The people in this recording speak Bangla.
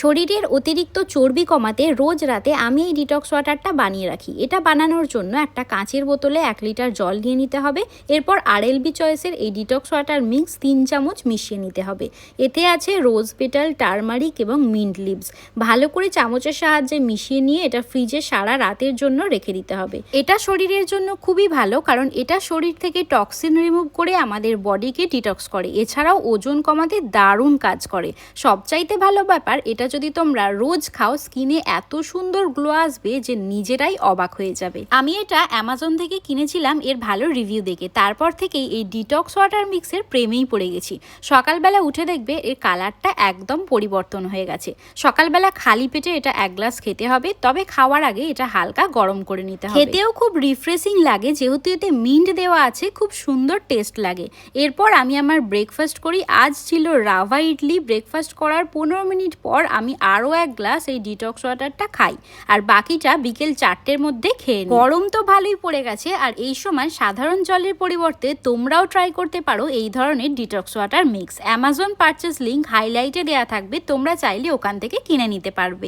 শরীরের অতিরিক্ত চর্বি কমাতে রোজ রাতে আমি এই ডিটক্স ওয়াটারটা বানিয়ে রাখি। এটা বানানোর জন্য একটা কাঁচের বোতলে 1 লিটার জল নিয়ে নিতে হবে। এরপর আরএলবি চয়েসের এই ডিটক্স ওয়াটার মিক্স 3 চামচ মিশিয়ে নিতে হবে। এতে আছে রোজ পেটাল, টারমারিক এবং মিন্ট লিভস। ভালো করে চামচের সাহায্যে মিশিয়ে নিয়ে এটা ফ্রিজে সারা রাতের জন্য রেখে দিতে হবে। এটা শরীরের জন্য খুবই ভালো, কারণ এটা শরীর থেকে টক্সিন রিমুভ করে আমাদের বডিকে ডিটক্স করে। এছাড়াও ওজন কমাতে দারুণ কাজ করে। সবচাইতে ভালো ব্যাপার, এটা যদি তোমরা রোজ খাও স্কিনে এত সুন্দর গ্লো আসবে যে নিজেরাই অবাক হয়ে যাবে। আমি এটা অ্যামাজন থেকে কিনেছিলাম এর ভালো রিভিউ দেখে। তারপর থেকেই এই ডিটক্স ওয়াটার মিক্সের প্রেমেই পড়ে গেছি। সকালবেলা উঠে দেখবে এর কালারটা একদম পরিবর্তন হয়ে গেছে। সকালবেলা খালি পেটে এটা 1 গ্লাস খেতে হবে, তবে খাওয়ার আগে এটা হালকা গরম করে নিতে হবে। খেতেও খুব রিফ্রেশিং লাগে, যেহেতু এতে মিন্ট দেওয়া আছে, খুব সুন্দর টেস্ট লাগে। এরপর আমি আমার ব্রেকফাস্ট করি। আজ ছিল রাভা ইডলি। ব্রেকফাস্ট করার 15 মিনিট পর আমি আরও 1 গ্লাস এই ডিটক্স ওয়াটারটা খাই, আর বাকিটা বিকেল 4টের মধ্যে খেয়ে নিই। গরম তো ভালোই পড়ে গেছে, আর এই সময় সাধারণ জলের পরিবর্তে তোমরাও ট্রাই করতে পারো এই ধরনের detox water mix. Amazon purchase link হাইলাইটে দেওয়া থাকবে, তোমরা চাইলে ওখান থেকে কিনে নিতে পারবে।